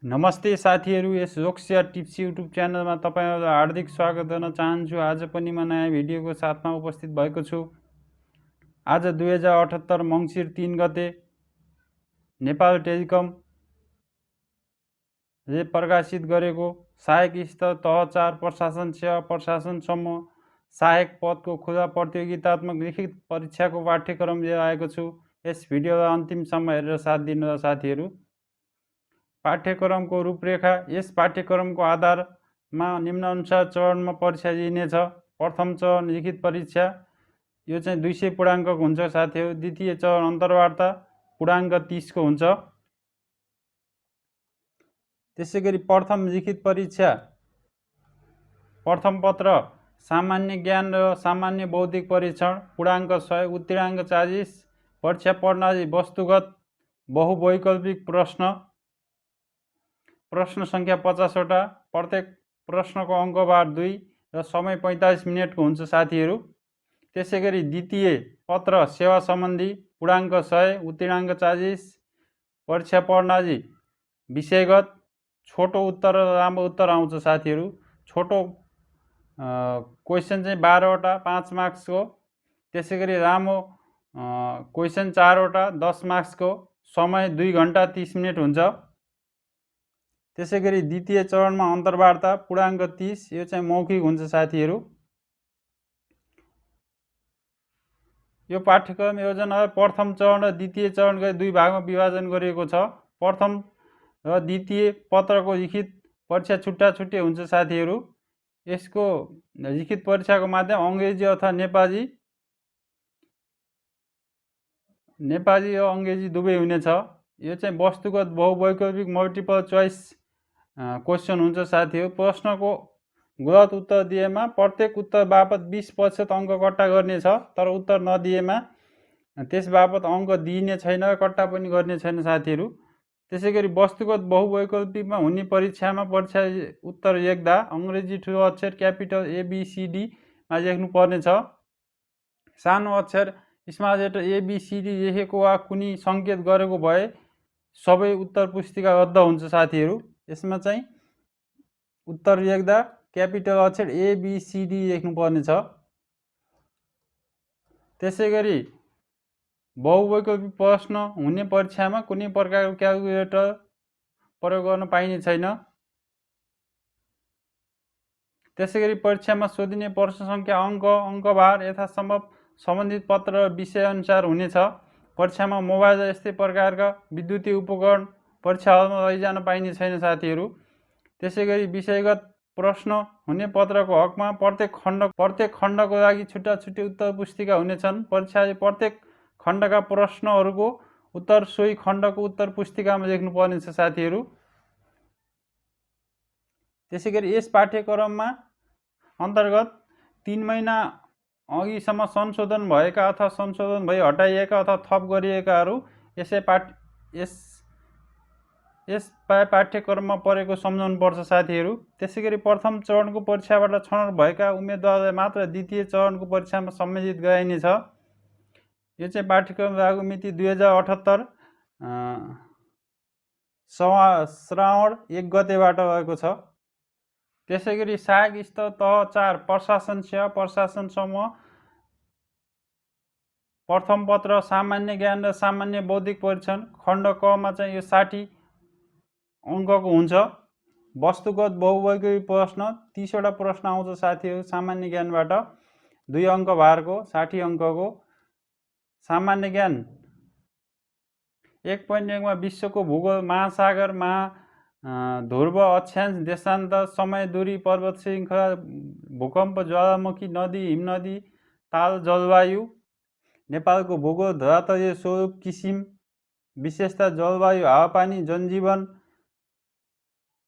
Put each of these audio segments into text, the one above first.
नमस्ते साथीहरू, यस जोक्सिया tips YouTube च्यानलमा तपाईहरुलाई हार्दिक स्वागत गर्न चाहन्छु। आज पनि म नयाँ भिडियोको साथमा उपस्थित भएको छु। आज 2078 मङ्सिर 3 गते नेपाल टेलिकमले प्रकाशित गरेको सहायक स्तर तह 4 प्रशासन सेवा प्रशासनसम्म सहायक पदको खुला प्रतियोगितात्मक लिखित परीक्षाको पाठ्यक्रम लिएर आएको छु। यस भिडियोलाई अन्तिमसम्म हेरेर साथ दिनुहोला साथीहरू। पाठ्यक्रमको रूपरेखा। यस पाठ्यक्रमको आधारमा निम्नानुसार चरणमा परीक्षा लिइनेछ। प्रथम चरण लिखित परीक्षा, यो चाहिँ 200 पूर्णाङ्कको हुन्छ साथीहरू। द्वितीय चरण अन्तर्वार्ता पूर्णाङ्क 30 को हुन्छ। त्यसैगरी प्रथम लिखित परीक्षा, प्रथम पत्र सामान्य ज्ञान र सामान्य बौद्धिक परीक्षण पूर्णाङ्क 100, उत्तीर्णाङ्क 40। परीक्षा प्रणाली वस्तुगत बहुवैकल्पिक प्रश्न, प्रश्न संख्या 50 वटा, प्रत्येक प्रश्नको अङ्कभार 2 र समय 45 मिनेटको हुन्छ साथीहरू। त्यसैगरी द्वितीय पत्र सेवा सम्बन्धी पूर्णाङ्क 100, उत्तीर्णाङ्क 40। परीक्षा प्रणाली विषयगत छोटो उत्तर र लामो उत्तर आउँछ साथीहरू। छोटो क्वेसन चाहिँ 12 वटा 5 मार्क्सको, त्यसैगरी लामो क्वेसन 4 वटा 10 मार्क्सको, समय 2 घण्टा 30 मिनेट हुन्छ। त्यसैगरी द्वितीय चरणमा अन्तर्वार्ता पूर्णाङ्क 30, यो चाहिँ मौखिक हुन्छ साथीहरू। यो पाठ्यक्रम योजना प्रथम चरण र द्वितीय चरण गरी 2 भागमा विभाजन गरिएको छ। प्रथम र द्वितीय पत्रको लिखित परीक्षा छुट्टा छुट्टै हुन्छ साथीहरू। यसको लिखित परीक्षाको माध्यम अङ्ग्रेजी अथवा नेपाली र अङ्ग्रेजी दुवै हुनेछ। यो चाहिँ वस्तुगत बहुवैकल्पिक मल्टिपल चोइस क्वेसन हुन्छ साथीहरू। प्रश्नको गलत उत्तर दिएमा प्रत्येक उत्तर बापत 20% अङ्क कट्टा गर्नेछ, तर उत्तर नदिएमा त्यस बापत अङ्क दिइने छैन, कट्टा पनि गर्ने छैन साथीहरू। त्यसैगरी वस्तुगत बहुवैकल्पिकमा हुने परीक्षामा परीक्षा उत्तर लेख्दा अङ्ग्रेजी ठुलो अक्षर क्यापिटल ABCD मा लेख्नु पर्नेछ। सानो अक्षर स्मल लेटर ABCD लेखेको वा कुनै सङ्केत गरेको भए सबै उत्तर पुस्तिका रद्द हुन्छ साथीहरू। यसमा चाहिँ उत्तर लेख्दा क्यापिटल अक्षर ABCD लेख्नु पर्नेछ। त्यसैगरी बहुवैकल्पिक प्रश्न हुने परीक्षामा कुनै प्रकारको क्याल्कुलेटर प्रयोग गर्न पाइने छैन। त्यसैगरी परीक्षामा सोधिने प्रश्न संख्या, अङ्कभार यथासम्भव सम्बन्धित पत्र र विषय अनुसार हुनेछ। परीक्षामा मोबाइल र यस्तै प्रकारका विद्युतीय उपकरण परीक्षा हलमा लैजान पाइने छैन साथीहरू। त्यसैगरी विषयगत प्रश्न हुने पत्रको हकमा प्रत्येक खण्डको लागि छुट्टा छुट्टै उत्तर पुस्तिका हुनेछन्। परीक्षाले प्रत्येक खण्डका प्रश्नहरूको उत्तर सोही खण्डको उत्तर पुस्तिकामा लेख्नु पर्नेछ साथीहरू। त्यसैगरी यस पाठ्यक्रममा अन्तर्गत 3 महिना अघिसम्म संशोधन भएका अथवा संशोधन भई हटाइएका अथवा थप गरिएकाहरू यस पाठ्यक्रममा परेको सम्झाउनुपर्छ साथीहरू। त्यसैगरी प्रथम चरणको परीक्षाबाट छनौट भएका उम्मेदवारलाई मात्र द्वितीय चरणको परीक्षामा सम्मिलित गराइनेछ। यो चाहिँ पाठ्यक्रम लागू मिति 2078 श्रावण 1 गतेबाट रहेको छ। त्यसैगरी सहायक स्तर तह 4 प्रशासन सेवा प्रशासनसम्म प्रथम पत्र सामान्य ज्ञान र सामान्य बौद्धिक परीक्षण खण्ड क मा चाहिँ यो 60 अङ्कको हुन्छ। वस्तुगत बहुवैकल्पिक प्रश्न 30 वटा प्रश्न आउँछ साथीहरू सामान्य ज्ञानबाट, 2 अङ्क भारको 60 अङ्कको। सामान्य ज्ञान 1.1 मा विश्वको भूगोल, महासागर, ध्रुव, अक्षांश, देशान्त, समय, दूरी, पर्वत श्रृङ्खला, भूकम्प, ज्वालामुखी, नदी, हिमनदी, ताल, जलवायु, नेपालको भूगोल, धरातलीय स्वरूप, किसिम, विशेषता, जलवायु, हावापानी, जनजीवन।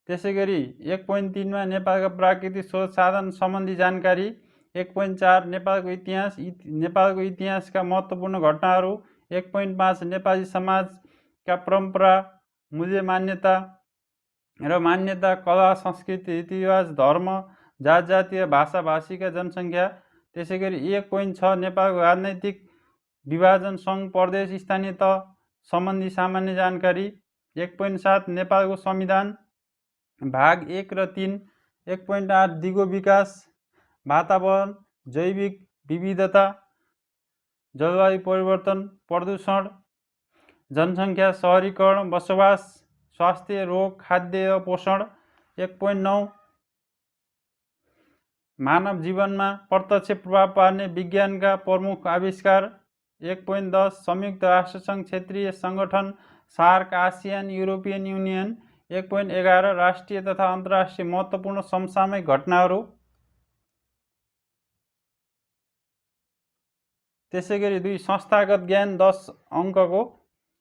त्यसैगरी 1.3 मा नेपालका प्राकृतिक स्रोत साधन सम्बन्धी जानकारी। 1.4 नेपालको इतिहास, नेपालको इतिहासका महत्त्वपूर्ण घटनाहरू। 1.5 नेपाली समाजका परम्परा, मूल्य, मान्यता र मान्यता, कला, संस्कृति, रीतिरिवाज, धर्म, जात जातीय भाषा भाषीका जनसङ्ख्या। त्यसैगरी 1.6 नेपालको राजनैतिक विभाजन, सङ्घ, प्रदेश, स्थानीय तह सम्बन्धी सामान्य जानकारी। 1.7 नेपालको संविधान, भाग 1 र 3 1.8 दिगो विकास, वातावरण, जैविक विविधता, जलवायु परिवर्तन, प्रदूषण, जनसङ्ख्या, सहरीकरण, बसोबास, स्वास्थ्य, रोग, खाद्य र पोषण। 1.9 मानव जीवनमा प्रत्यक्ष प्रभाव पार्ने विज्ञानका प्रमुख आविष्कार। 1.10 संयुक्त राष्ट्रसङ्घ क्षेत्रीय सङ्गठन, सार्क, आसियान, युरोपियन युनियन। 1.11 राष्ट्रिय तथा अन्तर्राष्ट्रिय महत्त्वपूर्ण समसामयिक घटनाहरू। त्यसैगरी 2 संस्थागत ज्ञान 10 अङ्कको।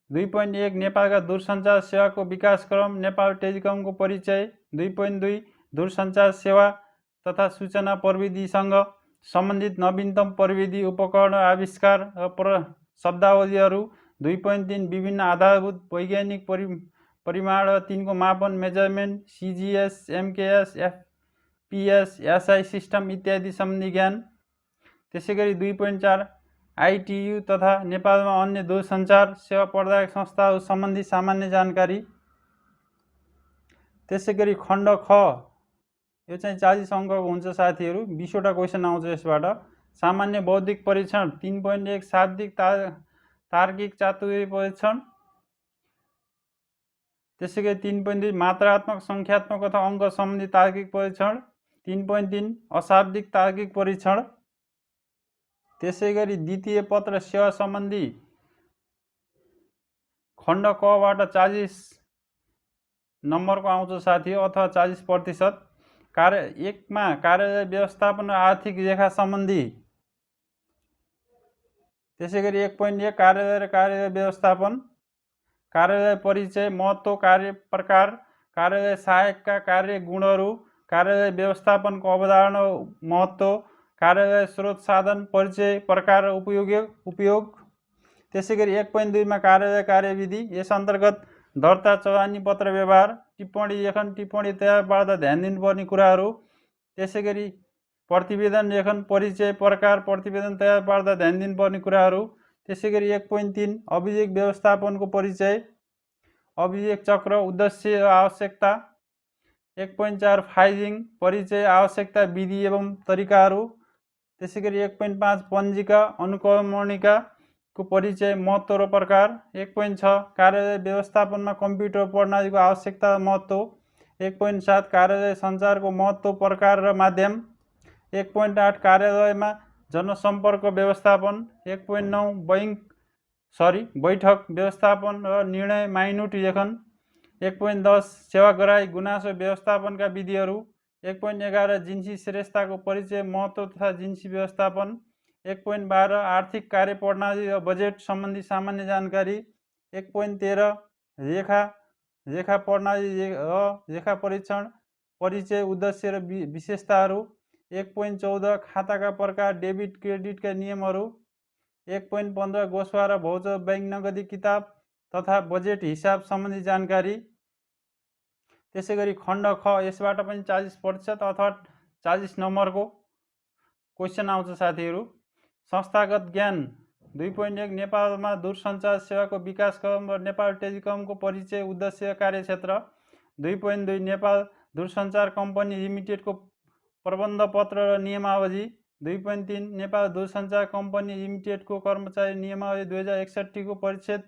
2.1 नेपालका दूरसञ्चार सेवाको विकासक्रम, नेपाल टेलिकमको परिचय। 2.2 दूरसञ्चार सेवा तथा सूचना प्रविधिसँग सम्बन्धित नवीनतम प्रविधि उपकरण आविष्कार र शब्दावलीहरू। 2.3 विभिन्न आधारभूत वैज्ञानिक परिमाण र तिनको मापन, measurement, CGS, MKS, FPS, SI system इत्यादि सम्बन्धी ज्ञान। त्यसैगरी 2.4 ITU तथा नेपालमा अन्य दूरसञ्चार सेवा प्रदायक संस्थाहरू सम्बन्धी सामान्य जानकारी। त्यसैगरी खण्ड ख, यो चाहिँ 40 अङ्कको हुन्छ साथीहरू। 20वटा क्वेसन आउँछ यसबाट। सामान्य बौद्धिक परीक्षण 3.1 शाब्दिक तार्किक चातुर्य परीक्षण। त्यसैगरी 3.2 मात्रात्मक, सङ्ख्यात्मक अथवा अङ्क सम्बन्धी तार्किक परीक्षण। 3.3 अशाब्दिक तार्किक परीक्षण। त्यसैगरी द्वितीय पत्र सेवा सम्बन्धी खण्ड कबाट 40 नम्बरको आउँछ साथी, अथवा 40%। कार्य 1 मा कार्यालय व्यवस्थापन र आर्थिक रेखा सम्बन्धी। त्यसैगरी 1.1 कार्यालय र कार्यालय व्यवस्थापन, कार्यालय परिचय, महत्त्व, कार्य प्रकार, कार्यालय सहायकका कार्य गुणहरू, कार्यालय व्यवस्थापनको अवधारणा महत्त्व, कार्यालय स्रोत साधन परिचय, प्रकार र उपयोग। त्यसैगरी 1.2 मा कार्यालय कार्यविधि, यस अन्तर्गत दर्ता, चौहानी पत्र व्यवहार, टिप्पणी लेखन, टिप्पणी तयार पार्दा ध्यान दिनुपर्ने कुराहरू। त्यसैगरी प्रतिवेदन लेखन, परिचय, प्रकार, प्रतिवेदन तयार पार्दा ध्यान दिनुपर्ने कुराहरू। त्यसैगरी 1.3 अभिलेख व्यवस्थापनको परिचय, अभिलेख चक्र, उद्देश्य र आवश्यकता। 1.4 फाइलिङ, परिचय, आवश्यकता, विधि एवं तरिकाहरू। त्यसैगरी 1.5 पञ्जिका, अनुक्रमणिकाको परिचय, महत्त्व र प्रकार। 1.6 कार्यालय व्यवस्थापनमा कम्प्युटर प्रणालीको आवश्यकता र महत्त्व। 1.7 कार्यालय सञ्चारको महत्त्व, प्रकार र माध्यम। 1.8 कार्यालयमा जनसम्पर्क व्यवस्थापन। 1.9 बैठक व्यवस्थापन र निर्णय माइनुट लेखन। 1.10 सेवाग्राही गुनासो व्यवस्थापनका विधिहरू। 1.11 जिन्सी श्रेष्ठताको परिचय, महत्त्व तथा जिन्सी व्यवस्थापन। 1.12 आर्थिक कार्यप्रणाली र बजेट सम्बन्धी सामान्य जानकारी। 1.13 रेखा प्रणाली र रेखा परीक्षण, परिचय, उद्देश्य र विशेषताहरू। 1.14 खाताका प्रकार, डेबिट क्रेडिटका नियमहरू। 1.15 गोसवा र भौचर, बैंक नगदी किताब तथा बजेट हिसाब सम्बन्धी जानकारी। त्यसैगरी खण्ड ख, यसबाट पनि 40% अथवा 40 नम्बरको क्वेसन आउँछ साथीहरू। संस्थागत ज्ञान 2.1 नेपालमा दूरसञ्चार सेवाको विकासक्रम र नेपाल टेलिकमको परिचय, उद्देश्य, कार्यक्षेत्र। 2.2 नेपाल दूरसञ्चार कम्पनी लिमिटेडको प्रबन्धपत्र र नियमावली। 2.3 नेपाल दूरसञ्चार कम्पनी लिमिटेडको कर्मचारी नियमावली 2061 को परिच्छेद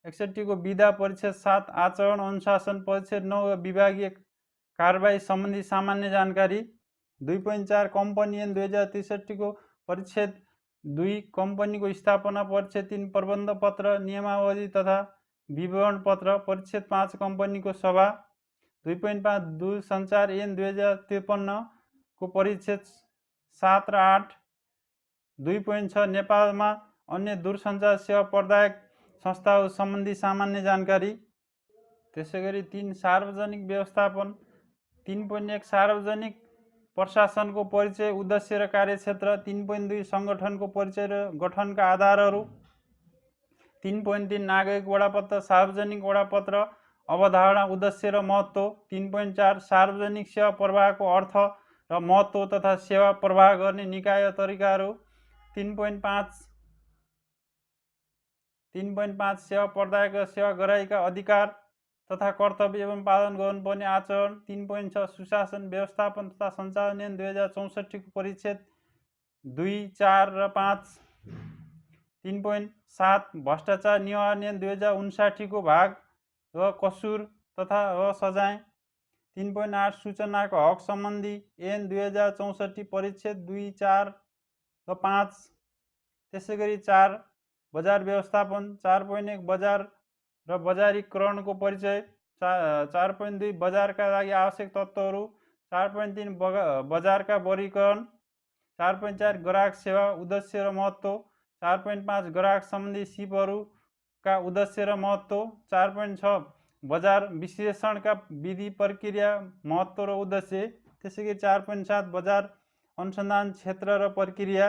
61 को विधा, परिच्छेद 7 आचरण अनुशासन, परिच्छेद 9 विभागीय कारबाही सम्बन्धी सामान्य जानकारी। 2.4 कम्पनी ऐन 2063 को परिच्छेद 2 कम्पनीको स्थापना, परिच्छेद 3 प्रबन्ध पत्र, नियमावली तथा विवरण पत्र, परिच्छेद 5 कम्पनीको सभा। 2.5 दूरसञ्चार ऐन 2053 को परिच्छेद 7 र 8। 2.6 नेपालमा अन्य दूरसञ्चार सेवा प्रदायक संस्थाहरू सम्बन्धी सामान्य जानकारी। त्यसैगरी 3 सार्वजनिक व्यवस्थापन। 3.1 सार्वजनिक प्रशासनको परिचय, उद्देश्य र कार्यक्षेत्र। 3.2 सङ्गठनको परिचय र गठनका आधारहरू। 3.3 नागरिक वडापत्र, सार्वजनिक वडापत्र, अवधारणा, उद्देश्य र महत्त्व। 3.4 सार्वजनिक सेवा प्रवाहको अर्थ र महत्त्व तथा सेवा प्रवाह गर्ने निकाय र तरिकाहरू। 3.5 सेवा प्रदायक र सेवाग्राहीका अधिकार तथा कर्तव्य एवं पालन गर्नुपर्ने आचरण। 3.6 सुशासन व्यवस्थापन तथा सञ्चालन ऐन 2064 को परिच्छेद 2, 4 र 5। 3.7 भ्रष्टाचार निवारण ऐन 2059 को भाग र कसुर तथा र सजाय। 3.8 सूचनाको हक सम्बन्धी ऐन 2064 परिच्छेद 2, 4 र 5। त्यसै गरी 4 बजार व्यवस्थापन। 4.1 बजार र बजारीकरणको परिचय। 4.2 बजारका लागि आवश्यक तत्त्वहरू। 4.3 बजारका वर्गीकरण। 4.4 ग्राहक सेवा उद्देश्य र महत्त्व। 4.5 ग्राहक सम्बन्धी सिपहरूका उद्देश्य र महत्त्व। 4.6 बजार विश्लेषणका विधि प्रक्रिया महत्त्व र उद्देश्य। त्यसै गरी 4.7 बजार अनुसन्धान क्षेत्र र प्रक्रिया।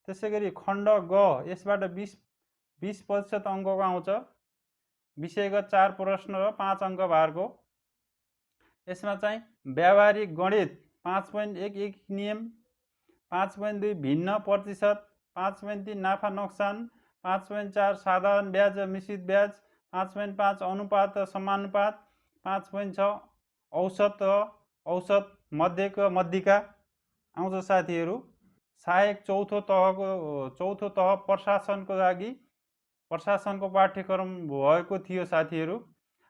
त्यसै गरी खण्ड ग यसबाट 20% अङ्कको आउँछ। विषयगत 4 प्रश्न र 5 अङ्क भएको। यसमा चाहिँ व्यावहारिक गणित 5.1 नियम। 5.2 भिन्न प्रतिशत। 5.3 नाफा नोक्सान। 5.4 साधारण ब्याज र मिश्रित ब्याज। 5.5 अनुपात र समानुपात। 5.6 औसत र औसत मध्यको मध्यिका आउँछ साथीहरू। सहायक चौथो तह प्रशासनको लागि प्रशासनको पाठ्यक्रम भएको थियो साथीहरू।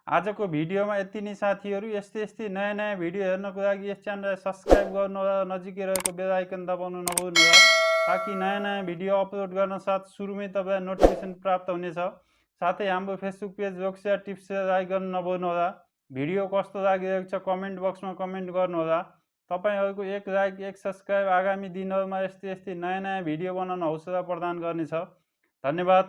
आजको भिडियोमा यति नै साथीहरू। यस्तै नयाँ भिडियो हेर्नको लागि यस च्यानललाई सब्स्क्राइब गर्नुहोला, नजिकै रहेको बेल आइकन दबाउन नभुल्नुहोला, ताकि नयाँ भिडियो अपलोड गर्न साथ सुरुमै तपाईँलाई नोटिफिकेसन प्राप्त हुनेछ। साथै हाम्रो फेसबुक पेज रोक्सिया टिप्स लाइक गर्न नभुल्नुहोला। भिडियो कस्तो लागिरहेको छ कमेन्ट बक्समा कमेन्ट गर्नुहोला। तपाईहरूको एक लाइक, एक सब्स्क्राइब आगामी दिनहरूमा यस्तै नयाँ भिडियो बनाउन हौसला प्रदान गर्नेछ। धन्यवाद।